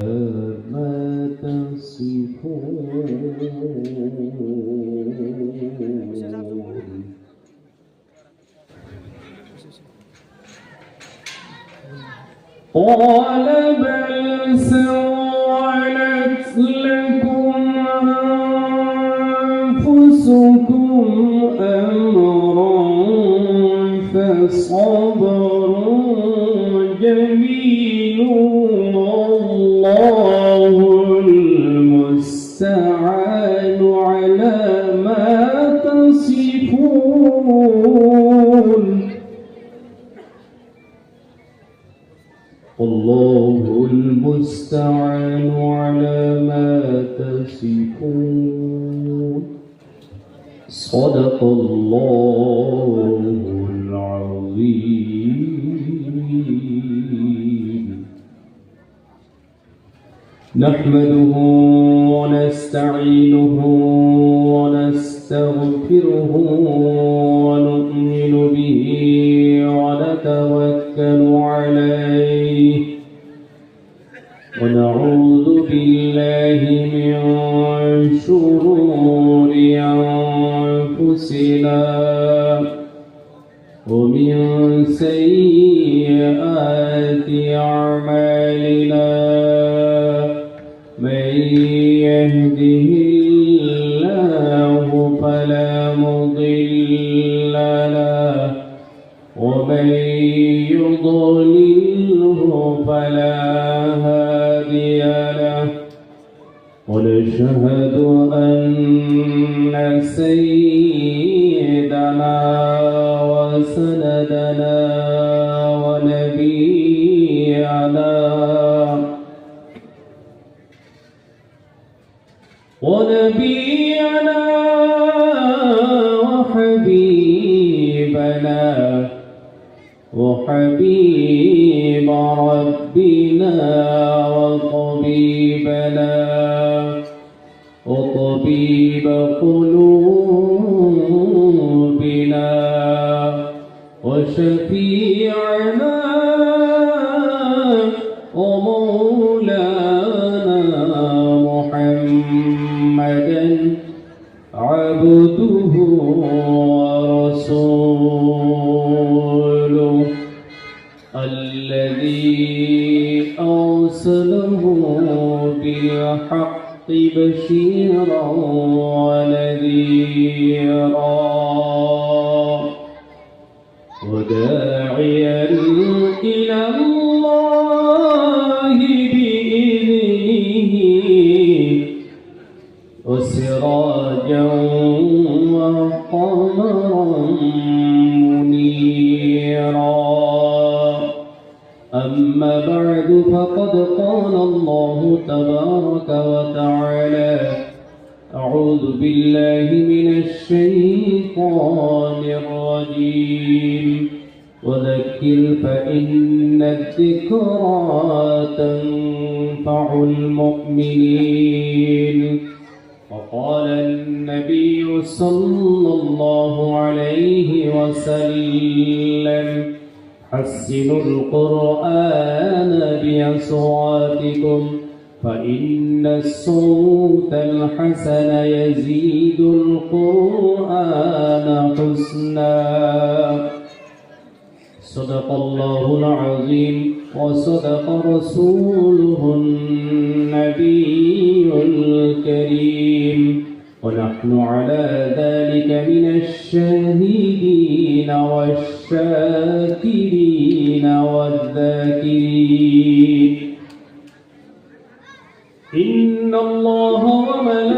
ما تصفون قال بل سولت لكم أنفسكم أمرا فصبر جميل والله المستعان على ما تصفون الله المستعان على ما تصفون صدق الله العظيم. نحمده ونستعينه ونستغفره ونؤمن به ونتوكل عليه ونعوذ بالله من شرور أنفسنا ومن سيئات أعمالنا من يهده الله فلا مضل له ومن يضلله فلا هادي له ونشهد أن سيدنا وسندنا ونبينا وحبيب ربنا وطبيب قلوبنا وشفيعنا ومولانا محمدا عبده ورسوله الذي أرسله بالحق بشيرا ونذيرا وداعيا إلى الله بإذنه وسراجا وقمرا منيرا. أما بعد فقد قال الله تبارك وتعالى أعوذ بالله من الشيطان الرجيم وذكر فإن الذكرى تنفع المؤمنين. وقال النبي صلى الله عليه وسلم حسنوا القرآن بأصواتكم فإن الصوت الحسن يزيد القرآن حسنا. صدق الله العظيم وصدق رسوله النبي الكريم ونحن على ذلك من الشاهدين والشاكرين والذاكرين. إن الله وملائكته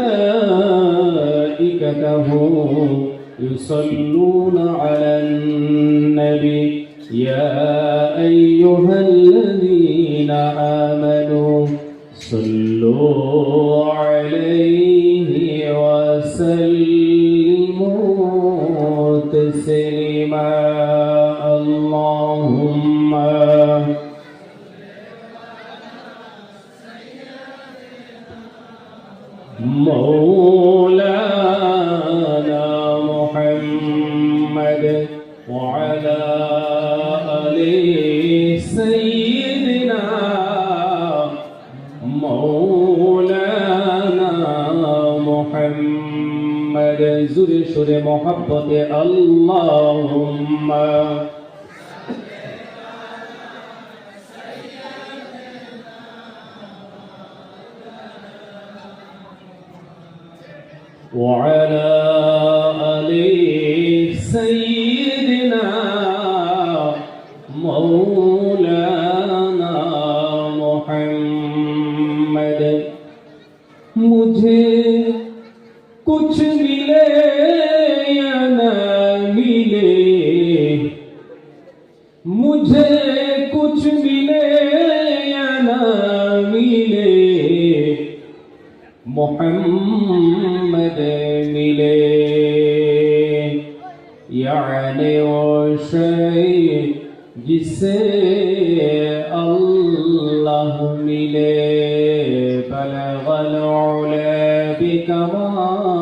يصلون على النبي يا أيها الذين آمنوا صلوا عليه وسلموا تسليما. اللهم مولانا محمد وعلى آل سيدنا مولانا محمد زور شر محبت اللهم وعلى آل سيدنا مولانا محمد मुझे कुछ मिले या ना मिले मुझे कुछ मिले या ना मिले मोहम्मद मिले यानी वो शय जिसे अल्लाह मिले बलगल उला बिकमालिही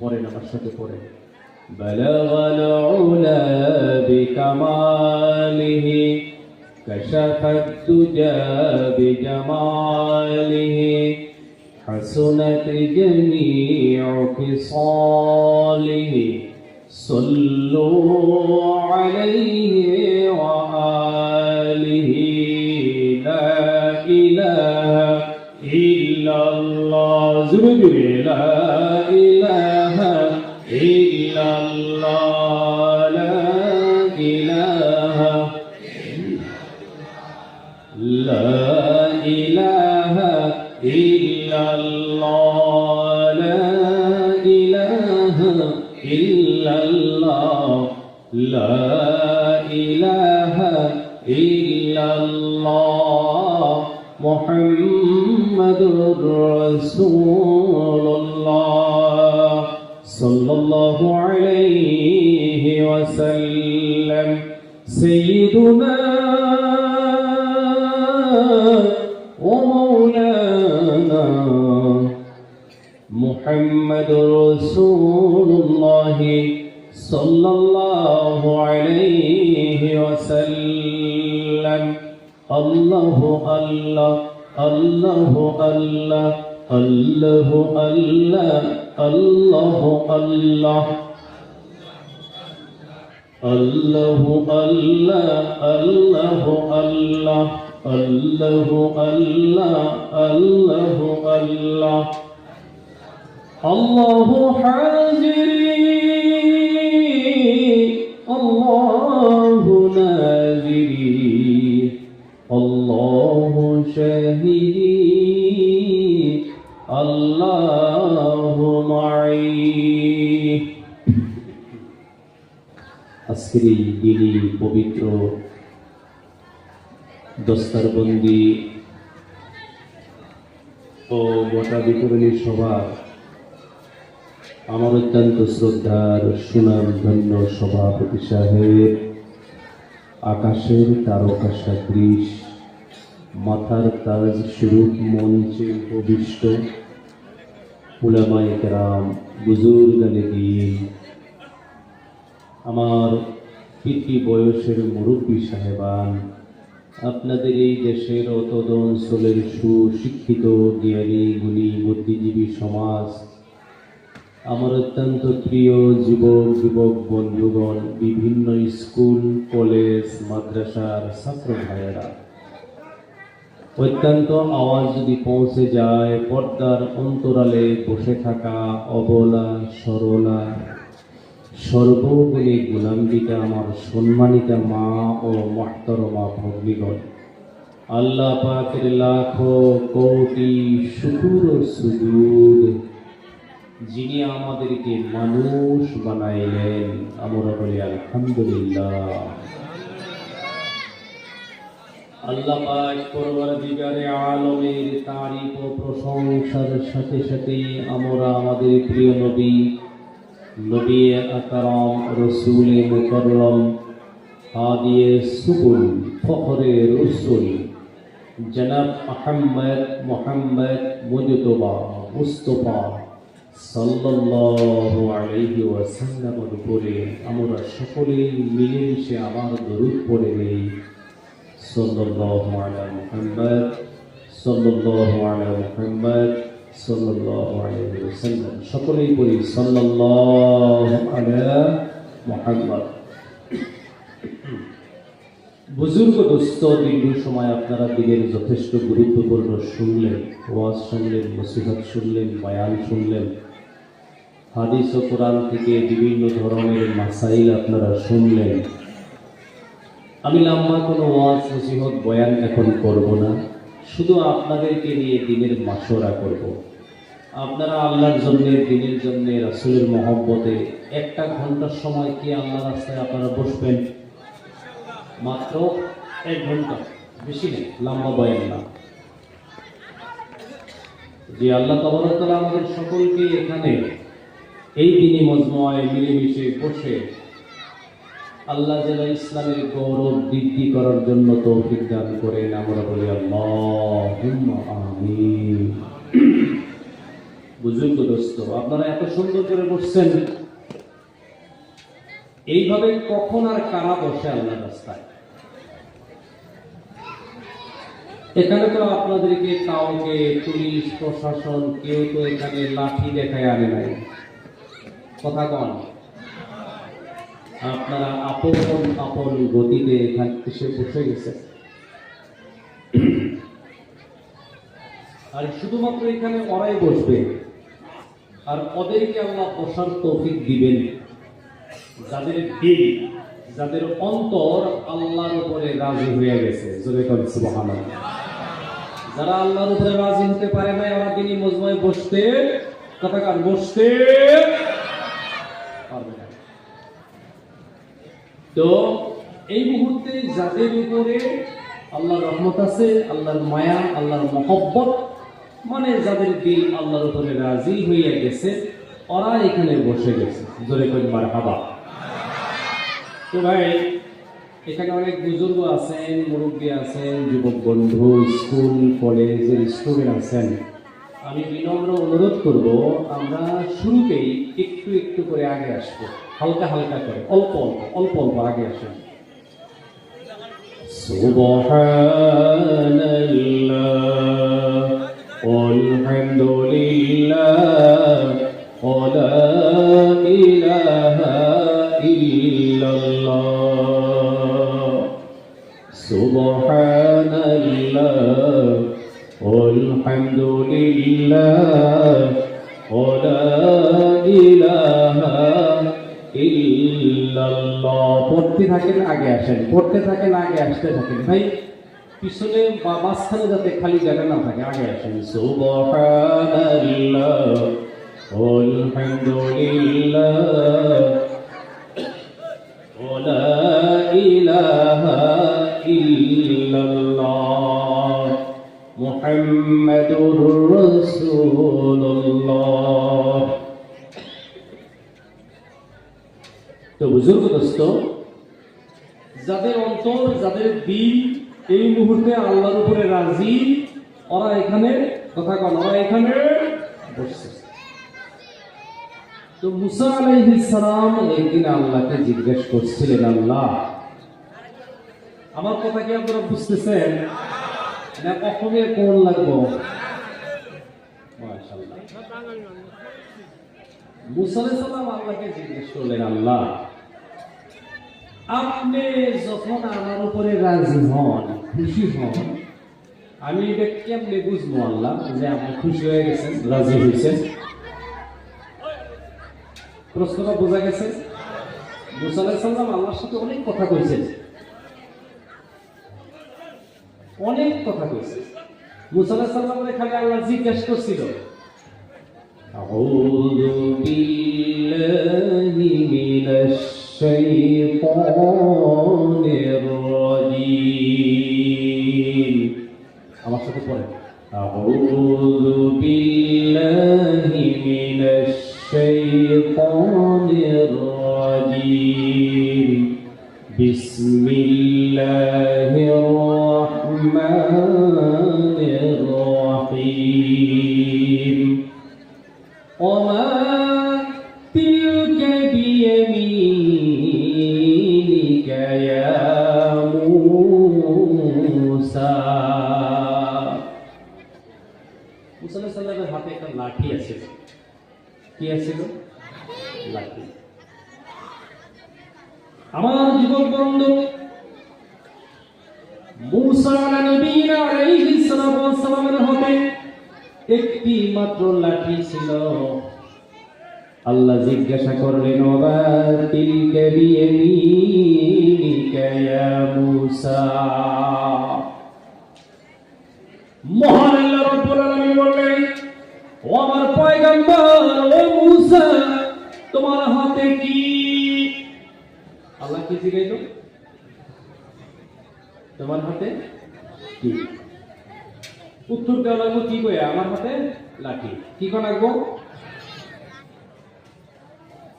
पढ़े আমার সাথে পড়ে बलगल उला बिकमालिही كشف الدجى بجماله حسنت جميع خصاله صلوا عليه وآله لا إله إلا الله زبر لا إله إلا الله لا إله لا إله إلا الله لا إله إلا الله لا إله إلا الله محمد رسول الله صلى الله عليه وسلم سيدنا ومولانا محمد رسول الله صلى الله عليه وسلم الله الله الله الله الله الله الله الله الله الله الله الله الله الله الله الله الله حاضري الله ناظري الله شاهدي الله معي আজকের এই দিনই পবিত্র দস্তারবন্দি ও গোটা বিতরণী সভা আমার অত্যন্ত শ্রদ্ধার সুনাম ধন্য সভাপতি সাহেব আকাশের তারকা সদৃশ মাথার তাজ স্বরূপ মঞ্চে উপবিষ্ট উলামায়ে কেরাম বুজুর্গানে দ্বীন আমার পিতৃ বয়সের মুরব্বী সাহেবান আপনাদের এই দেশের অতদ অঞ্চলের সুশিক্ষিত জ্ঞানী গুণী বুদ্ধিজীবী সমাজ আমার অত্যন্ত প্রিয় যুবক যুবক বন্ধুগণ বিভিন্ন স্কুল কলেজ মাদ্রাসার ছাত্র ভাইয়েরা অত্যন্ত আওয়াজ যদি পৌঁছে যায় পর্দার অন্তরালে বসে থাকা অবলা সরলা সর্বগুণী গুণান্বিতা আমার সম্মানিতা মা ও মুহতারমা ভগ্নীগণ আল্লাহ পাকের লাখো কোটি শুকর ও সুজুদ যিনি আমাদেরকে মানুষ বানাইলেন আমরা বলি আলহামদুলিল্লাহ। আল্লাহ পাক পরওয়ারদিগারে আলমের তারিফ ও প্রশংসার সাথে সাথে আমরা আমাদের প্রিয় নবী নবী আকরাম রাসূল মুকাররম হাদিয়ে সুবুল ফখরে রাসূল জনাব মুহাম্মদ মুজতবা মুস্তাফা সাল্লাল্লাহু আলাইহি ওয়াসাল্লামের উপরে আমরা সকলেই মিলেমিশে আমার দরুদ পড়ে নেই সাল্লাল্লাহু আলা মুহাম্মদ সাল্লাল্লাহু আলা মুহাম্মদ সাল্লাল্লাহু আলাইহি ওয়াসাল্লাম। সকলেই পড়ি সাল্লাল্লাহু আলা মুহাম্মদ। বুজুর্গ দোস্ত, দীর্ঘ সময় আপনারা দিনের যথেষ্ট গুরুত্বপূর্ণ শুনলেন, ওয়াজ শুনলেন, নসিহত শুনলেন, বয়ান শুনলেন, হাদিস ও কোরআন থেকে বিভিন্ন ধরনের মাসাইল আপনারা শুনলেন। আমি লম্বা কোনো ওয়াজ নসিহত বয়ান এখন করব না, শুধু আপনাদেরকে নিয়ে দিনের মাশওয়ারা করব। আপনারা আল্লাহর জন্য, দিনের জন্য, রাসূলের মহব্বতে 1 ঘন্টার সময় কি আল্লাহর রাস্তায় আপনারা বসবেন? মাত্র 1 ঘন্টা, বেশি নেই, লম্বা বয়ান না। যে আল্লাহ তাবারক ওয়া তাআলা আমাদের সকলকে এখানে এই দিনই মজমুআয় মিলেমিশে বসে আল্লাহ যারা ইসলামের গৌরব বৃদ্ধি করার জন্য তৌফিক দান করেন, আমরা বলি আল্লাহুম্মা আমিন। বুজুর্গ দোস্ত, আপনারা এত সুন্দর করে বসছেন, এইভাবে কখন আর কারা বসে আল্লাহর রাস্তায়? এখানে তো আপনাদেরকে কাউকে পুলিশ প্রশাসন কেউ তো এখানে লাঠি দেখায় আনে নাই, কথা কন। আপনারা আপন আপন গতিতে এখানে এসে বসে গেছে, আর শুধুমাত্র এখানে ওরাই বসবে, আর ওদেরকে আল্লাহ বসার তৌফিক দিবেন যাদের দিল, যাদের অন্তর আল্লাহর উপরে রাজি হয়ে গেছে। জোরে বলেন সুবহানাল্লাহ। যারা আল্লাহর উপরে রাজি হতে পারে না, ওরা দিনই মজমায় বসতে বসতে পারবে না। তো এই মুহূর্তে যাদের উপরে আল্লাহর রহমত আছে, আল্লাহর মায়া, আল্লাহর মহব্বত, মানে যাদের দিল আল্লাহর উপরে রাজি হয়ে গেছে, ওরা এখানে বসে গেছে। জোরে কই মারহাবা। তো ভাই, এখানে অনেক বুজুর্গ আছেন, মুরব্বী আছেন, যুবক বন্ধু, স্কুল কলেজের স্টুডেন্ট আছেন। আমি বিনম্র অনুরোধ করব, আমরা শুরুতেই একটু একটু করে আগে আসবো, হালকা হালকা করে, অল্প অল্প অল্প অল্প আগে আসেন। সুবহানাল্লাহ আলহামদুলিল্লাহ ওয়া লা ইলাহা ইল্লাল্লাহ। সুবহানাল্লাহ আলহামদুলিল্লাহ ওয়া লা ইলাহা ইল্লাল্লাহ। পড়তে থাকেন, আগে আসেন, পড়তে থাকেন, আগে আসতে থাকেন। ভাই পিছনে বা মাঝখানে যাতে খালি জায়গা না থাকে, আগে আসেন। সুবহানাল্লাহ আলহামদুলিল্লাহ ওয়া লা ইলাহা ইল্লাল্লাহ মুহাম্মাদুর রাসূলুল্লাহ। তো বুজুর্গ দোস্ত, যাদের অন্তর, যাদের দিল এই মুহূর্তে আল্লাহর উপরে রাজি, ওরা এখানে কথা কন, ওরা এখানে বসছে। তো মুসা আলাইহিস সালাম একদিন আল্লাহকে জিজ্ঞেস করছিলেন, আল্লাহ, আমার কথা কি আপনারা বুঝতেছেন না? কখনো কোন লাগবো? মাশাআল্লাহ। মুসা আলাইহিস সালাম আল্লাহকে জিজ্ঞেস করলেন, আল্লাহ, আপনি যখন আমার উপরে রাজি হন, খুশি হন, আমি এটা কেমনে বুঝবো আল্লাহ যে আপনি খুশি হয়ে গেছেন, রাজি হয়েছেন? প্রশ্নটা বোঝা গেছে? মুসা আলাইহিস সালাম আল্লাহর সাথে অনেক কথা কইছেন, অনেক কথা কইছে। মুসা আলাইহিস সালামকে খালি আল্লাহ জিজ্ঞেস করছিল, আউযু বিল্লাহি মিনাশ শাইতানির রাজীম। আমার সাথে পড়েন, আউযু বিল্লাহি মিনাশ শাইতানির রাজীম বিসমিল্লাহির রাহমানির রাহিম। ওমা তিলকা বিয়ামিনিকা ইয়া মুসা সাল্লামের হাতে একটা লাঠি আছে। কি আছে? লাঠি। আমার যুবক বন্ধু, মুসা নবীনা আলাইহিস সালামের হাতে একটি মাত্র লাঠি ছিল। আল্লাহ জিজ্ঞাসা করলেন, ওয়া তিলকা বিয়ামিনিকা ইয়া মুসা। মহান আল্লাহ রাব্বুল আলামিন বললেন, ও আমার পয়গম্বর, ও মুসা, তোমার হাতে কি? আল্লাহ কি জিজ্ঞাসা? তোমার হাতে কি? উত্তর দেওয়া লাগবো কি কই? আমার হাতে লাঠি। কি করা লাগবো?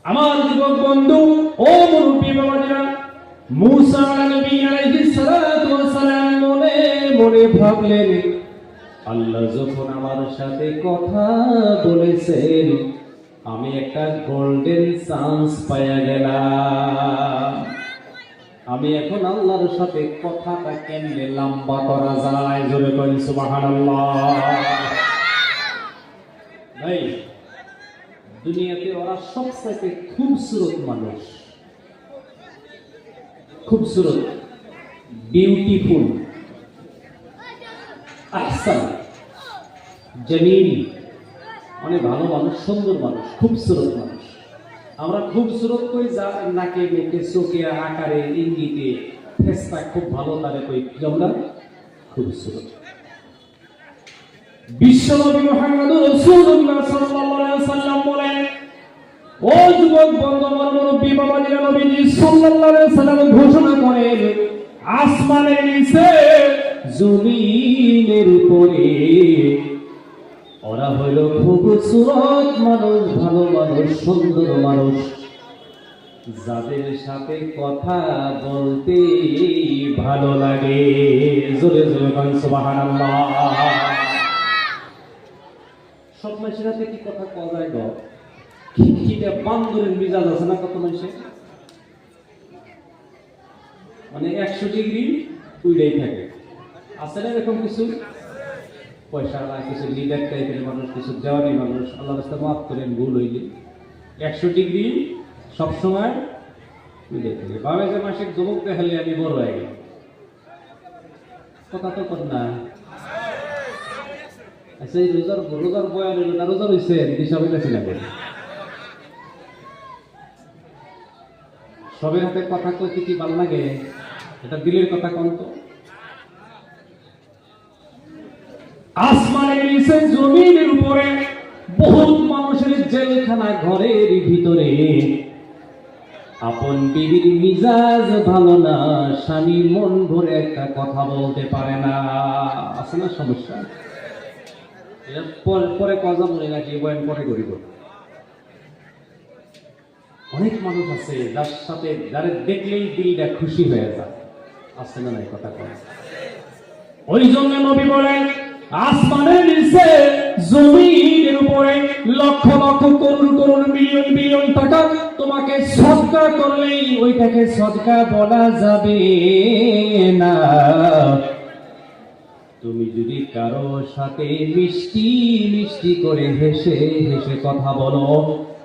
আমার যুবক বন্ধু, ও মুরব্বী বাবাজিরা, মুসা নবী আলাইহিস সালাতু ওয়াস সালাম মনে মনে ভাবলেন, আল্লাহ যখন আমার সাথে কথা বলেছেন, আমি একটা গোল্ডেন চান্স পাইয়া গেলাম। আমি এখন আল্লাহর সাথে কথাটা কেমনে লম্বা করা যায়? জোরে করেন সুবহানাল্লাহ। ভাই, দুনিয়াতে ওরা সবচেয়ে খুবসুরত মানুষ, খুবসুরত, বিউটিফুল, আহসান, জামিল, অনেক ভালো মানুষ, সুন্দর মানুষ, খুবসুরত মানুষ। আমরা খুবসুরত কই যা নাকে মুখে চোখে আকারে ইঙ্গিতে ফেসটা খুব ভালো, তারে কই কি আমরা খুবসুরত। বিশ্বনবী মুহাম্মদুর রাসূলুল্লাহ সাল্লাল্লাহু আলাইহি ওয়াসাল্লাম বলেন, ও যুবক বন্ধু, আমার মুরব্বী বাবাজিরা, নবীজি সাল্লাল্লাহু আলাইহি ওয়াসাল্লাম ঘোষণা করেন, আসমানের নিচে জমিনের উপরে ওরা হইল খুবসুরত মানুষ, ভালো মানুষ, সুন্দর মানুষ, যাদের সাথে কথা বলতে ভালো লাগে। জোরে জোরে বলেন সুবহানাল্লাহ। সব মানুষের সাথে কি কথা কওয়া যায় গো? খিটখিটে বান্দরের মিজাজ আছে না কত মানুষের, মানে 100 ডিগ্রি উইড়াই থাকে। আছে না এরকম কিছু? পয়সা না, কিছু লিডার টাইপের মানুষ, কিছু দেওয়ানি মানুষ, আল্লাহ রাস্তা মাফ করেন ভুল হইলে 100 ডিগ্রি সবসময় উইড়াই থাকে। বাবা যে মাসিক যুবক দেখালে আমি বড় হয়ে গেলাম, কথা তো কর না। আচ্ছা, এই রোজার বয়ান হইল না, রোজা হইছে দিশা হইতেছি না করে সবের হাতে কথা কইতে কি ভাল লাগে? এটা দিলের কথা কোন তো? আসমানের নিচে জমিনের উপরে বহুত মানুষের জেলখানা ঘরের ভিতরে আপন বিবির মিজাজ ভালো না, স্বামী মন ভরে একটা কথা বলতে পারে না। আছে না সমস্যা? এটা পরে কথা বলে নাকি বয়ান পরে করিব। অনেক মানুষ আছে যার সাথে যারা দেখলেই দিলটা খুশি হয়ে যায়। আছে না নাই কথা কয়? ওই জন্য নবী বলেন, আসমানের নিচে জমিনের উপরে লক্ষ লক্ষ করুণ করুণ মিলিয়ন মিলিয়ন টাকা তোমাকে সদকা করলেই ওইটাকে সদকা বলা যাবে না। তুমি যদি কারো সাথে মিষ্টি মিষ্টি করে হেসে হেসে কথা বলো,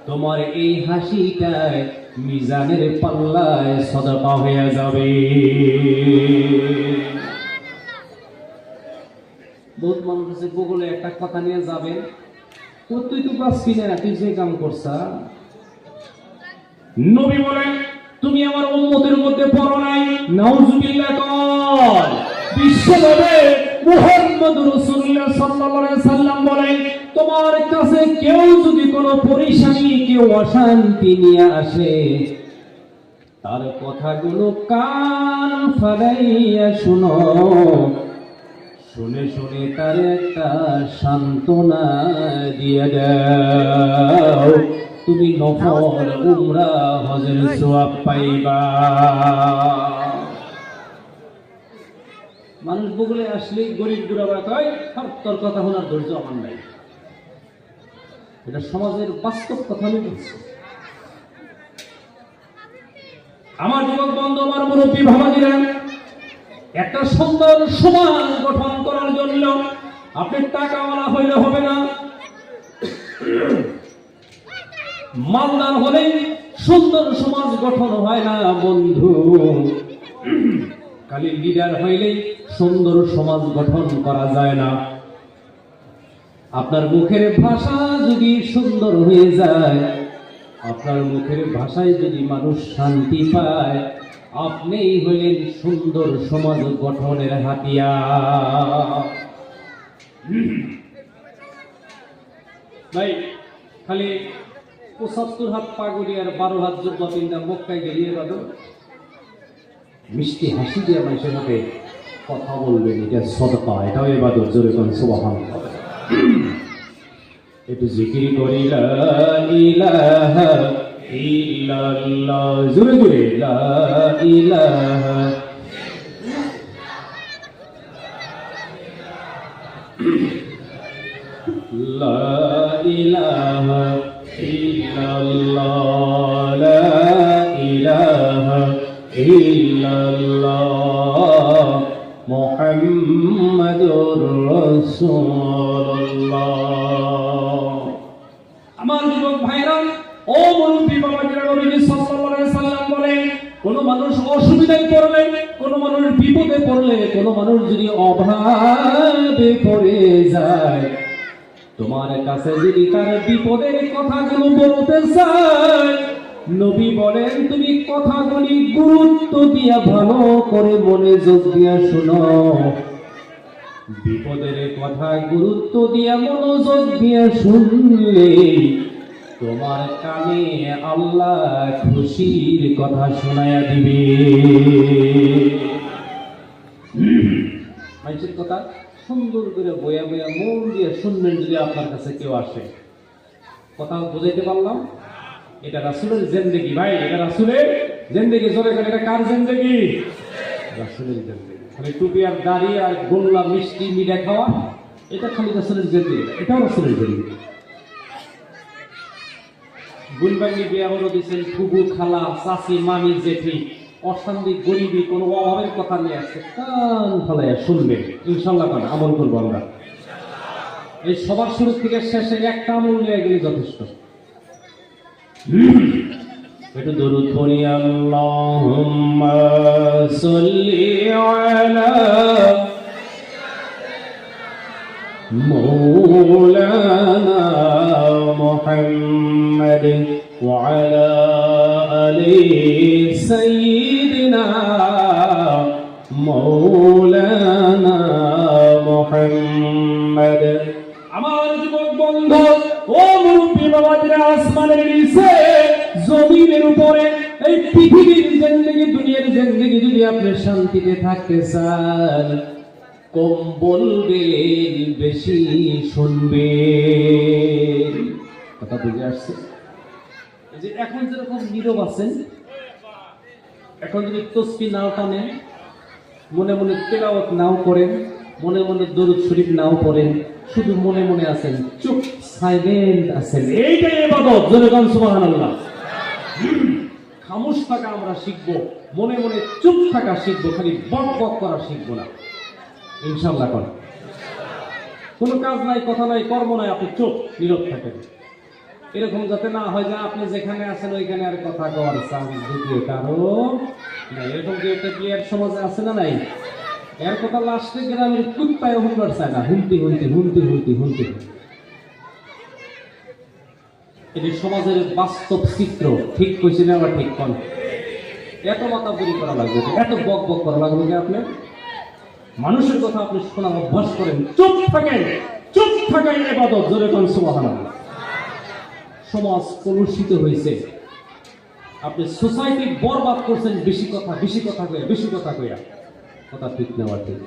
তোমার এই হাসিটায় মিজানের পাল্লায় সদকা হয়ে যাবে। বহুত মানুষ আছে বগলে একটা কথা নিয়ে যাবেন, তুই তো বাঁচবি না, তুই যে কাম করছা। নবী বলেন, তুমি আমার উম্মতের মধ্যে পড়ো নাই? নাউজুবিল্লাহ কর। বিশ্বনবী মুহাম্মদুর রাসূলুল্লাহ সাল্লাল্লাহু আলাইহি সাল্লাম বলেন, তোমার কাছে কেউ যদি কোনো পরিশানি, কেউ অশান্তি নিয়ে আসে, তার কথাগুলো কান ফালাইয়া শুনো, শুনে শুনে তার একটা সান্ত্বনা দিয়ে দাও, তুমি নফল উমরা হজের সওয়াব পাইবা। মানুষ বগলে আসলে গরিব গুড়াবা কয়, তোর কথা শোনার ধৈর্য আমার নাই। এটা সমাজের বাস্তব কথা আমি বলছি। আমার যুবক বন্ধু, আমার মুরব্বী বাবাজিরা, একটা সুন্দর সমাজ গঠন করার জন্য আপনি টাকাওয়ালা হইলে হবে না, মালদার হলেই সুন্দর সমাজ গঠন হয় না বন্ধু। খালি লিডার হইলেই সুন্দর সমাজ গঠন করা যায় না। আপনার মুখের ভাষা যদি সুন্দর হয়ে যায়, আপনার মুখের ভাষায় যদি মানুষ শান্তি পায়, আপনিই হইলেন সুন্দর সমাজ গঠনের হাতিয়ার। ভাই খালি ৭৫ হাত পাগড়ি আর ১২ হাত জুব্বা পিন্দা মক্কায় গেলিয়ে বাদ মিষ্টি হাসি দিয়ে মানুষের সাথে কথা বলবেন, এটা সদকা, এটাও ইবাদত। জোরে কোন সুবহানাল্লাহ। একটু জিকির করি লা ইলাহা ইল্লাল্লাহ, জোরে জোরে লা ইলাহা লা ইলাহা ইল্লাল্লাহ, লা ইলাহা ইল্লাল্লাহ, মুহাম্মাদুর রাসূলুল্লাহ। আমার যুবক ভাইরা, ও মুরব্বি বাবাজিরা, নবী সাল্লাল্লাহু আলাইহি সাল্লাম বলেন, কোন মানুষ অসুবিধায় পড়লে, কোন মানুষ বিপদে পড়লে, কোন মানুষ যদি অভাবে পড়ে যায়, তোমার কাছে যদি তার বিপদের কথাগুলো বলতে চায়, নবী বলেন তুমি কথাগুলি গুরুত্ব দিয়া ভালো করে মনোযোগ দিয়া শোনো। বিপদের কথা গুরুত্ব দিয়া মনোযোগ দিয়া শুনলে তোমার কানে আল্লাহ খুশির কথা শোনায়া দিবে। মানুষের কথা সুন্দর করে বয়া বয়া মন দিয়ে শুনবেন। যদি আপনার কাছে কেউ আসে, কথা বুঝাইতে পারলাম? এটা রাসূলের জিন্দেগি ভাই, এটা রাসূলের জিন্দেগি। জোরে করে, এটা কার জিন্দেগি? রাসূলের জিন্দেগি। খালি টুপি আর দাড়ি আর গোল্লা মিষ্টি মিঠা খাওয়া, এটা খালি রাসূলের জিন্দেগি, এটাও রাসূলের জিন্দেগি। গুলবাঙ্গি বিয়া হলো দিচ্ছেন, ফুবু খালা চাচি মামি জেঠি, অশান্তি গরিবী কোনো অভাবের কথা নিয়ে আসছে, কান ফলাইয়া শুনবেন। ইনশাল্লাহ কান আমল করবো আমরা। এই সবার শুরু থেকে শেষে একটা আমল নিয়ে গেলে যথেষ্ট। একটু দরুদ পড়ি। আল্লাহুম্মা সাল্লি আলা মাওলানা মুহাম্মাদ ওয়া আলা আলি সাইয়্যিদিনা মাওলানা মুহাম্মাদ। আমার যুবক বন্ধু, ও মুরব্বি বাবাজিরা, আসমানের নিচে জমিনের উপরে এই পৃথিবীর জিন্দেগি, দুনিয়ার জিন্দেগি যদি আপনি শান্তিতে থাকতে চান, কম বলবেন, বেশি শুনবেন। কথা বুঝে আসছে? যে এখন যেরকম নীরব আছেন, এখন যদি তসবিহ নাও টানেন, মনে মনে তেলাওয়াত নাও করেন, মনে মনে দরুদ শরীফ নাও পড়েন, শুধু মনে মনে আছেন, চুপ সাইলেন্ট আছেন, এইটাই ইবাদত। জোরে বলেন সুবহানাল্লাহ। খামোশ থাকা আমরা শিখবো, মনে মনে চুপ থাকা শিখবো, খালি বক বক করা শিখবো না। ইনশাআল্লাহ করেন। কোনো কাজ নাই, কথা নাই, কর্ম নাই, আপনি চুপ নীরব থাকেন। এরকম যাতে না হয় যে আপনি যেখানে আছেন ওইখানে আর কথা কওয়ার চান্স দ্বিতীয় কারণ না। এরকম যে একটা বিয়ের সমাজে আছে না নাই, এর কথা লাস্টে গ্রামের কুত্তায় হুনবার চায় না, হুনতে হুনতে হুনতে হুনতে হুনতে। এটি সমাজের বাস্তব চিত্র। ঠিক কইছি না? আবার ঠিক কোন? এত মাতাবুরি করা লাগবে, এত বক বক করা লাগবে যে আপনি মানুষের কথা আপনি শোনার অভ্যাস করেন, চুপ থাকেন। চুপ থাকাই ইবাদত। জোরে কোন সুবহানাল্লাহ। সমাজ কলুষিত হয়েছে, আপনি সোসাইটি বরবাদ করছেন বেশি কথা কইয়া, বেশি কথা কইয়া। কথা ঠিক না? ঠিক।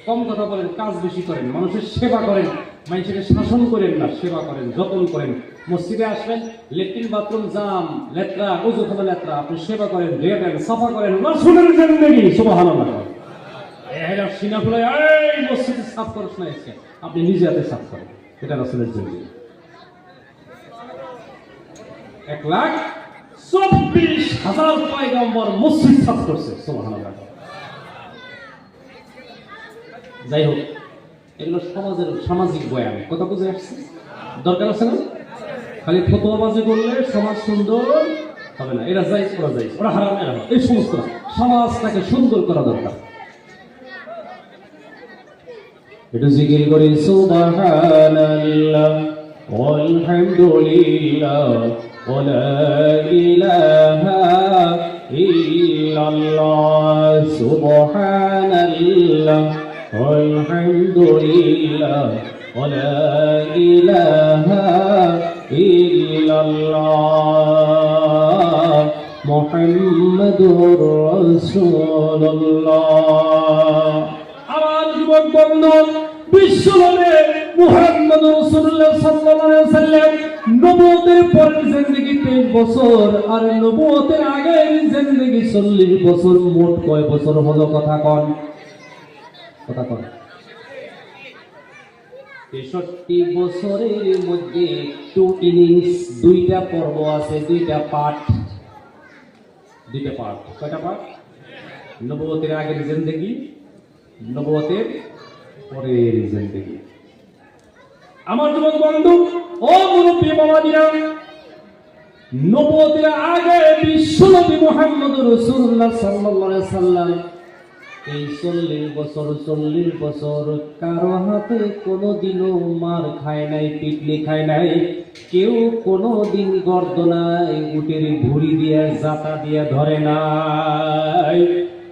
কম কথা বলেন, কাজ বেশি করেন, মানুষের সেবা করেন, মানুষকে শাসন করেন না, সেবা করেন, যত্ন করেন। মসজিদে আসবেন, লেট্রিন বাথরুম জাম, লেত্রা, ওযুখানা লেত্রা, আপনি সেবা করেন, ধুয়ে দেন, সাফা করেন। রাসূলের জিন্দেগি। সুবহানাল্লাহ। এরা সিনা ফুলাই, এই মসজিদে সাফ করছ না, এসে আপনি নিজে হাতে সাফ করেন, এটা রাসূলের জিন্দেগি। 1,24,000 পয়গম্বর মসজিদ সাফ করছে। সুবহানাল্লাহ। যাই হোক, এগুলো সামাজিক বয়ান। কথা বুঝে আসছে? দরকার আছে না? খালি ফতোয়াবাজি করলে সমাজ সুন্দর হবে না। এরা জায়েজ করা যায়, ওরা হারাম, এরা হারাম। এই সমস্ত না, সমাজটাকে সুন্দর করা দরকার। একটু জিকির করি সুবহানাল্লাহ ওয়ালহামদুলিল্লাহ ওয়া লা ইলাহা ইল্লাল্লাহ সুবহানাল্লাহ ওয়ালহামদুলিল্লাহ ওয়া লা ইলাহা ইল্লাল্লাহ মুহাম্মাদুর রাসূলুল্লাহ। আমার যুবক বন্ধু, বিশ্বনবী মুহাম্মদ রাসূলুল্লাহ সাল্লাল্লাহু আলাইহি ওয়াসাল্লাম নবুয়তের পরের জিন্দেগি 23 বছর আর নবুয়তের আগের জিন্দেগি 40 বছর। মোট কয় বছর হলো? কথা কন। 63 বছরের মধ্যে 2 ইনিংস, 2টা পর্ব আছে, 2টা পার্ট। কয়টা পার্ট? নবুয়তের আগের জিন্দেগি, নবুয়তের পরের জিন্দেগি। আমার যুবক বন্ধু ও মুরব্বী বাবাজিরা, নবুয়তের আগে বিশ্বনবী মুহাম্মদ রাসূলুল্লাহ সাল্লাল্লাহু আলাইহি ওয়াসাল্লাম এই 40 বছর কারো হাতে কোনোদিনও মার খায় নাই, পিটলি খায় নাই। কেউ কোনোদিন গর্দনায় উটের ভুঁড়ি দিয়ে জাতা দিয়ে ধরে নাই।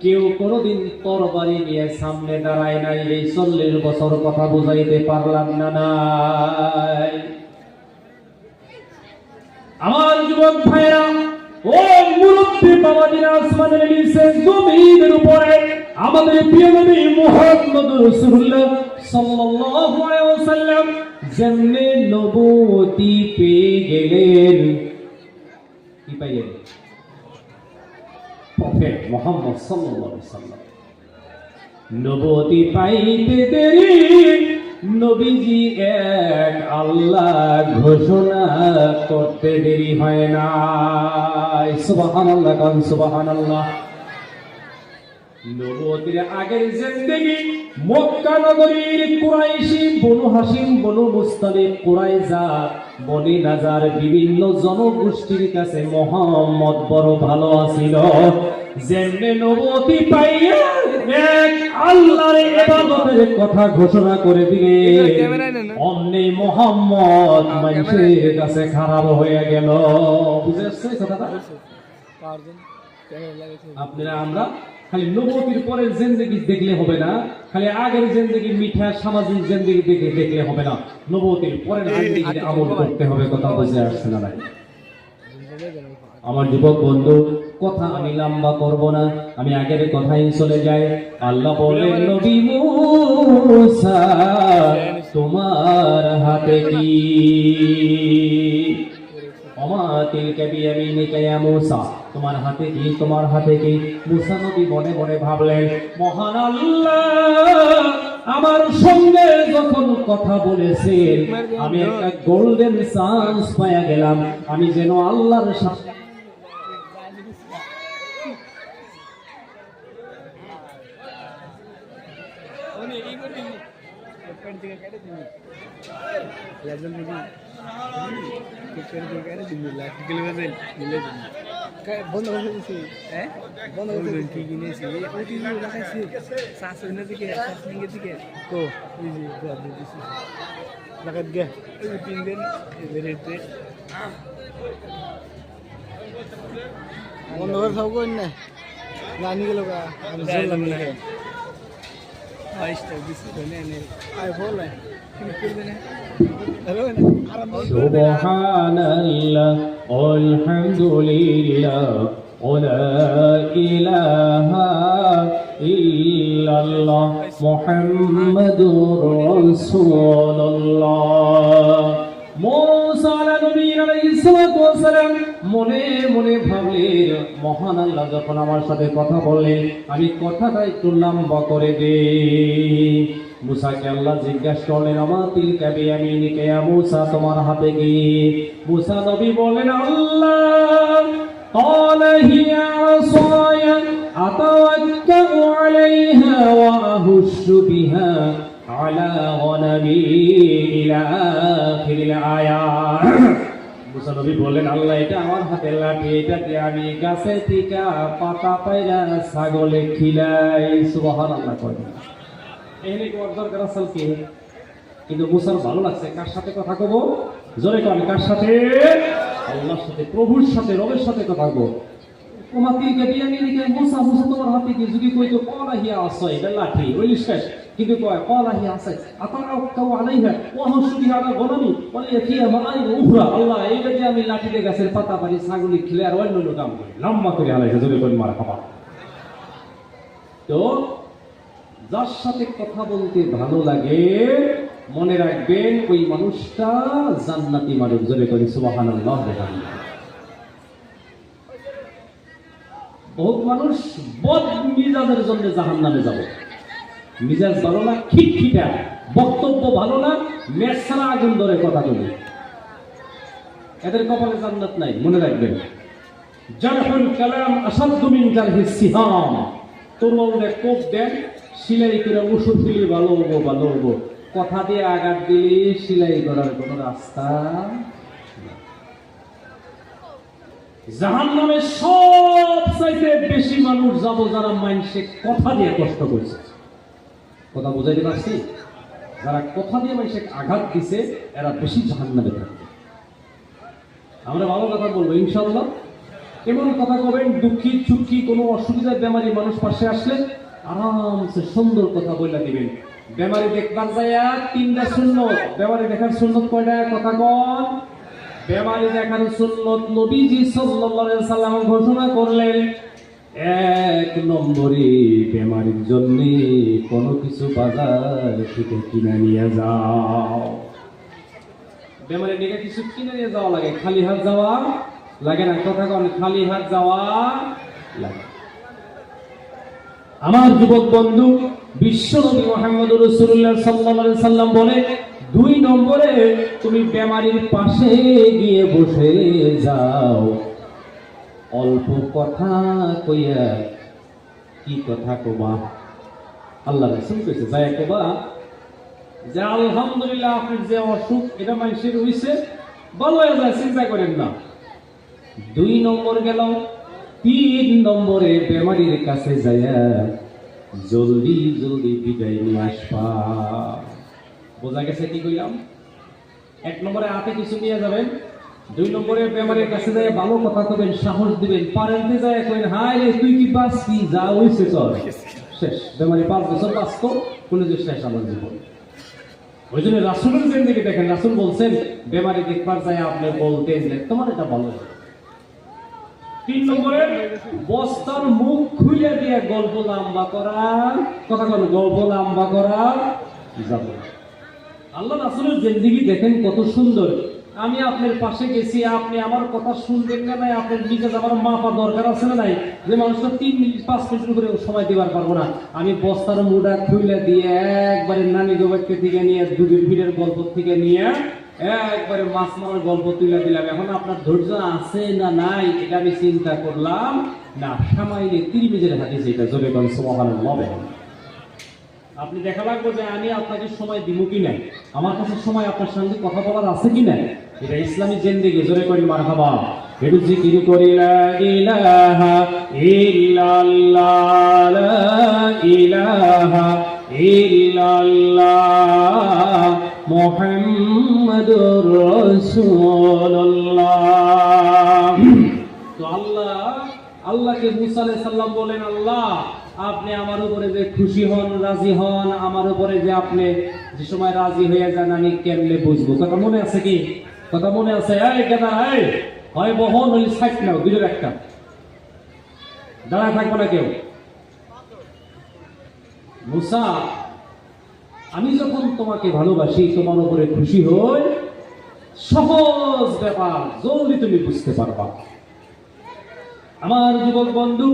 কেউ কোনোদিন তরবারি নিয়ে সামনে দাঁড়ায় নাই। এই 40 বছর কথা বুঝাইতে পারলাম না। নাই আমার যুবক ভাইরা ও মুরব্বী বাবাজিরা, আসমানের নিচে জমিনের উপরে আমাদের প্রিয় নবী মুহাম্মদ রাসূলুল্লাহ সাল্লাল্লাহু আলাইহি ওয়াসাল্লাম যেমনি নবুয়তি পেয়ে গেলেন। কি পাইলেন? প্রফেট মুহাম্মদ সাল্লাল্লাহু আলাইহি ওয়াসাল্লাম। নবুয়তি পাইতে দেরি নবীজি এক আল্লাহ ঘোষণা করতে দেরি হয় না। সুবহানাল্লাহ, কান সুবহানাল্লাহ। নবুয়তের আগের জিন্দেগি মক্কা নগরীর কুরাইশি, বনু হাশিম, বনু মুস্তালিক, কুরাইজা, বনি নাজার বিভিন্ন জনগোষ্ঠীর কাছে মুহাম্মদ বড় ভালো আছিল। যেমনে নবুয়তি পাইয়া এক আল্লাহর ইবাদতের কথা ঘোষণা করে দিলে অমনি মুহাম্মদ মানুষের কাছে খারাপ হয়ে গেল। বুঝে আসছে কথাটা? আপনারা আমরা খালি নবুয়তির পরের জিন্দেগি দেখলে হবে না, খালি আগের জিন্দেগি মিঠা সামাজিক জিন্দেগি দেখলে হবে না। নবুয়তির পরের জিন্দেগিতে আমল করতে হবে। কথা বুঝে আসছে না? আমার যুবক বন্ধু, কথা আমি লম্বা করব না, আমি আগের কথাই চলে যাই। আল্লাহ বলেন, নবী মূসা তোমার হাতে কি? ওমা তিলকা বিয়ামিনিকা ইয়া মূসা, তোমার হাতে কি? তোমার হাতে কি? মূসা নবী মনে মনে ভাবলেন, মহান আল্লাহ আমার সঙ্গে যখন কথা বলেছেন আমি একটা গোল্ডেন চান্স পাইয়া গেলাম। আমি যেন আল্লাহর সাথে বন্ধ করে দিয়েছি, বন্ধ করে দিয়েছি, কি কিনেছি ওটি লাগাইছি শাশুড়ি দিকে শাশুড়ির দিকে তো এই যে দিয়েছি লাগাত গে ওই 3 দিন রেটে বন্ধ করে সব কই না জানি গেল গা আমি চললাম না আইস্টা দিছি কোনে নে আই বলে কি করবে না সুবহানাল্লাহ আলহামদুলিল্লাহ ওয়া লা ইলাহা ইল্লাল্লাহ মুহাম্মাদুর রাসূলুল্লাহ। মূসা আলাইহিস সালাম মনে মনে ভাবলেন, মহান আল্লাহ যখন আমার সাথে কথা বললেন আমি কথাটা একটু লম্বা করে দেই। মূসাকে আল্লাহ জিজ্ঞাসা করলেন, আমা তিলকা বিয়ামিনিকা ইয়া মূসা, তোমার হাতে কি? মূসা নবী বলেন, আল্লাহ قال هي عصاي أتوكأ عليها وأهش بها على غنمي إلى آخر الآية মুসা নবী বললেন আল্লাহ এটা আমার হাতের লাঠি, এটাতে আমি গাছে থেকে পাতা পাইরা ছাগলে খিলাই। সুবহানাল্লাহ কয় এখানে কি দরকার আসল কি? কিন্তু মুসার ভালো লাগছে, কার সাথে কথা কব? জোরে কন, কার সাথে? আল্লাহর সাথে, প্রভুর সাথে, রবের সাথে কথা কব। তোমাকে দিয়ে নিয়ে মুসা মুসা তোমার হাতে কি যদি কইতো কলাহিয়া আছে এটা লাঠি ওই শেষ, কিন্তু কয় কলাহিয়া আছে আতারাও কাউ আলাইহা ওয়া হুসুবিহা আলা গনামি ওয়া ইয়াফিয়া মাআই উখরা। আল্লাহ এইটা যে আমি লাঠিতে গাছের পাতা পারি ছাগলি খিলে আর অন্য কাম করি লম্বা করে আলাইহা জোরে করে মারা খাবা। তো যার সাথে কথা বলতে ভালো লাগে মনে রাখবেন ওই মানুষটা জান্নাতি মানুষ। জোরে করে সুবহানাল্লাহ। বহুত মানুষ বদ মিজাজের জন্য জাহান্নামে যাবে। মিজাজ ভালো না, খিটখিটা, বক্তব্য ভালো না, মেছারা আগুন ধরে কথা বলে, এদের কপালে জান্নাত নাই। মনে রাখবেন জারহুল কালাম আসাদ্দু মিন জারহিস সিহাম। তরুণদের কোপ দেন, সিলাই করে ওষুধ দিলে ভালো হবো ভালো হবো, কথা দিয়ে আঘাত দিলে সিলাই করার কোনো রাস্তা। জাহান্নামে সবচাইতে বেশি মানুষ যাব যারা মানুষে কথা দিয়ে কষ্ট করছে। কথা বুঝাইতে পারছি? যারা কথা দিয়ে মানুষে আঘাত দিছে এরা বেশি জাহান্নামে থাকবে। আমরা ভালো কথা বলবো ইনশাআল্লাহ। এমন কথা কবেন, দুঃখী সুখী কোনো অসুবিধার বেমারি মানুষ পাশে আসলে আরামসে সুন্দর কথা বলে দিবেন। বেমারি দেখবার যায় তিনটা সুন্নত। বেমারি দেখার সুন্নত কয়টা? কথা কন। বেমারি দেখার সুন্নত নবীজি সাল্লাল্লাহু আলাইহি সাল্লাম ঘোষণা করলেন, এক নম্বরে বেমারির জন্য কোনো কিছু বাজার থেকে কিনে নিয়ে যাও। বেমারি নিয়ে কিছু কিনে নিয়ে যাওয়া লাগে, খালি হাত যাওয়া লাগে না। কথা কন, খালি হাত যাওয়া লাগে। আমার যুবক বন্ধু বিশ্বনবী মুহাম্মদুর রাসূলুল্লাহ সাল্লাল্লাহু আলাইহি সাল্লাম বলে, দুই নম্বরে তুমি বেমারির পাশে গিয়ে বসে যাও, অল্প কথা কইয়া। কি কথা কবা? আল্লাহ রাসূল কইছে যায় কবা যে আলহামদুলিল্লাহ আপনার যে অসুখ এটা মানুষের হইছে, ভালো হয়ে যায়, চিন্তা করেন না। দুই নম্বর গেল। তিন নম্বরে বেমারির কাছে যাইয়া জলদি জলদি বিদায় নিয়ে আসবা। বোঝা গেছে কি কইলাম? এক নম্বরে হাতে কিছু নিয়ে যাবেন, দুই নম্বরে বেমারের কাছে যায় ভালো কথা কবেন, সাহস দিবেন, পারেনতে যায় কইন হায় রে তুই কি বাঁচবি, যা হইছে চল শেষ। বেমারি 5 বছর বাঁচতো, কোন যে শেষ আমার জীবন। ওই জন্য রাসূলের জিন্দেগি দেখেন, রাসূল বলছেন বেমারি দেখবার যায় আপনি বলতেন যে তোমার এটা ভালো। তিন নম্বরে বস্তার মুখ খুলে দিয়ে গল্প লম্বা করা। কথা বল, গল্প লম্বা করা যাবে। আল্লাহ রাসূলের জিন্দেগি দেখেন কত সুন্দর। আমি আপনার পাশে গেছি, আপনি আমার কথা শুনবেন না নাই? আপনার নিজে আমার মাপা দরকার আছে না নাই? যে মানুষটা 3 মিনিট 5 মিনিট করে সময় দেবার পারবো না, আমি বস্তার মুড়া খুলে দিয়ে একবারে নানি গোবাকে থেকে নিয়ে দুধের ভিড়ের গল্প থেকে নিয়ে একবারে মাছ মারার গল্প তুলে দিলাম। এখন আপনার ধৈর্য আছে না নাই এটা আমি চিন্তা করলাম না। সামাইলে তিরমিজের হাদিস এটা, জোরে বলেন সুবহানাল্লাহ। আপনি দেখা লাগবে যে আমি আপনাকে সময় দিব কি নাই, আমার কাছে সময় আপনার সঙ্গে কথা বলার আছে কি নাই। এটা ইসলামী জিন্দেগি। জোরে করি মারহাবা। একটু জিকির করি লা ইলাহা ইল্লাল্লাহ, লা ইলাহা ইল্লাল্লাহ মুহাম্মাদুর রাসূলুল্লাহ। তো আল্লাহকে মুসা আলাইহিস সালাম বলেন, আল্লাহ আপনি আমার উপরে যে খুশি হন, রাজি হন, আমার উপরে যে আপনি যে সময় রাজি হয়ে যান আমি কেমনে বুঝবো? কথা মনে আছে কি? কথা মনে আছে? এই কেদা এই হয় বহন হইলে সাইড নাও, দুইটার একটা, দাঁড়ায় থাকবো না কেউ। মুসা আমি যখন তোমাকে ভালোবাসি, তোমার উপরে খুশি হই, সহজ ব্যাপার, জলদি তুমি বুঝতে পারবা। আমার যুবক বন্ধু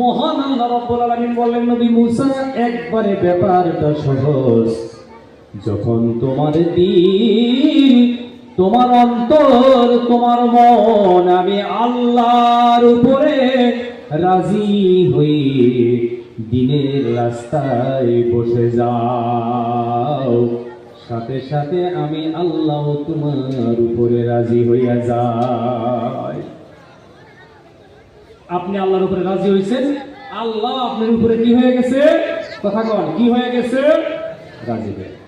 মহান আল্লাহ রাব্বুল আলামিন বললেন নবী মুসা একবারে ব্যাপারটা সহজ। যখন তোমার দিল, তোমার অন্তর, তোমার মন আমি আল্লাহর উপরে রাজি হই, দিনের রাস্তায় বসে যাও, সাথে সাথে আমি আল্লাহ তোমার উপরে রাজি হইয়া যাই। আপনি আল্লাহর উপরে রাজি হয়েছেন, আল্লাহ আপনার উপরে কি হয়ে গেছে? কথা কন, কি হয়ে গেছে? রাজি হয়ে গেছে।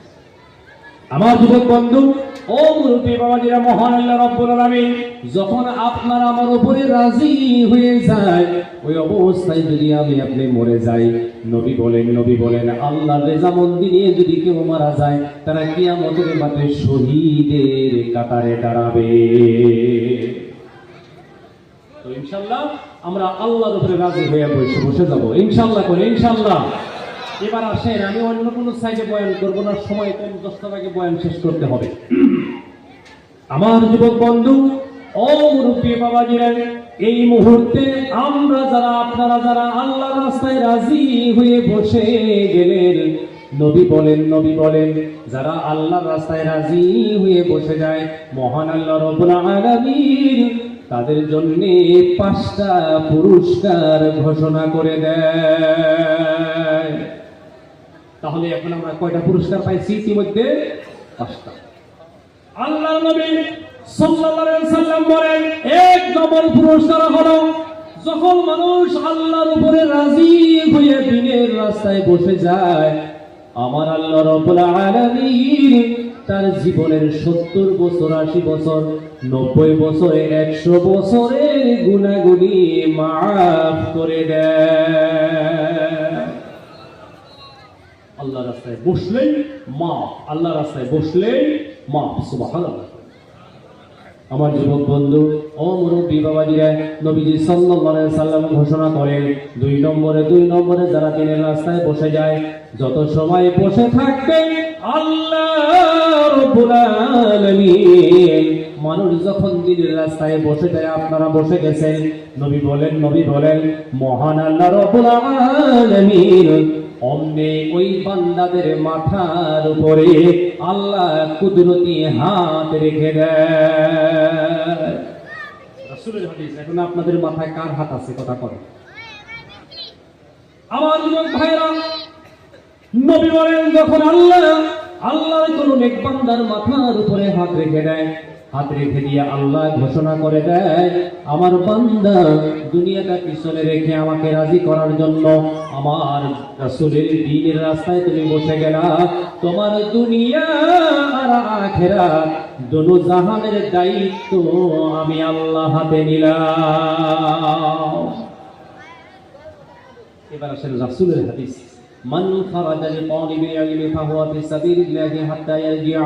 আমার যুবক বন্ধু ও মুরব্বী বাবাজিরা, মহান আল্লাহ রাব্বুল আলামিন যখন আপনার আমার উপরে রাজি হয়ে যায়, ওই অবস্থায় যদি আমি আপনি মরে যাই, নবী বলেন আল্লাহর রেজামন্দি নিয়ে যদি কেউ মারা যায়, তারা কিয়ামতের মাঠে শহীদের কাতারে দাঁড়াবে। তো ইনশাআল্লাহ আমরা আল্লাহর উপরে রাজি হয়ে বসে যাব ইনশাআল্লাহ করে, ইনশাআল্লাহ। এবার আসেন, আমি অন্য কোনো সাইডে বয়ান করবো না, সময় কম, 10টার আগে বয়ান শেষ করতে হবে। আমার যুবক বন্ধু ও মুরব্বী বাবাজিরা, এই মুহূর্তে আমরা যারা, আপনারা যারা আল্লাহর রাস্তায় রাজি হয়ে বসে গেলেন, নবী বলেন যারা আল্লাহর রাস্তায় রাজি হয়ে বসে যায়, মহান আল্লাহ রাব্বুল আলামিন তাদের জন্য 5টা পুরস্কার ঘোষণা করে দেয়। তাহলে এখন আমরা কয়টা পুরস্কার পাইছি? ইতিমধ্যে 5টা। আল্লাহর নবী সাল্লাল্লাহু আলাইহি ওয়াসাল্লাম বলেন, 1 নম্বর পুরস্কার হলো যখন মানুষ আল্লাহর উপরে রাজি হয়ে দিনের রাস্তায় বসে যায়, আমার আল্লাহ রাব্বুল আলামিন তার জীবনের 70 বছর, 80 বছর, 90 বছরে, 100 বছরের গুনাহগুলি মাফ করে দেয়। আল্লাহ রাস্তায় বসলেই মাফ, আল্লাহ রাস্তায় বসলেই মাফ। সুবহানাল্লাহ। আমার যুবক বন্ধু ও মুরব্বী বাবাজিরা, নবীজি সাল্লাল্লাহু আলাইহি সাল্লাম ঘোষণা করেন, 2 নম্বরে যারা দিনের রাস্তায় বসে যায়, যত সময় বসে থাকবে আল্লাহ রাব্বুল আলামিন, মানুষ যখন দিনের রাস্তায় বসে যায়, আপনারা বসে গেছেন, নবী বলেন মহান আল্লাহ রাব্বুল আলামিন অমনি ওই বান্দাদের মাথার উপরে আল্লাহ কুদরতি হাত রেখে দেয়। রাসূলের হাদিস। এখন আপনাদের মাথায় কার হাত আছে? কথা বলেন। আমার যুবক ভাইরা, নবী বলেন যখন আল্লাহ কোন নেক বান্দার মাথার উপরে হাত রেখে দেয়, হাত রেখে দিয়ে আল্লাহ ঘোষণা করে দেয়, আমার বান্দা দুনিয়াটা পিছনে রেখে আমাকে রাজি করার জন্য আমার রাসূলের দ্বীনের রাস্তায় তুমি বসে গেলা, তোমার দুনিয়া আর আখিরাত দুনো জাহানের দায়িত্ব আমি আল্লাহ হাতে নিলাম। এবার আসেন রাসূলের হাদিস, মান খারাজা লিতালিবিল ইলমি ফাহুয়া ফি সাবিলিল্লাহি হাত্তা ইয়ারজিআ।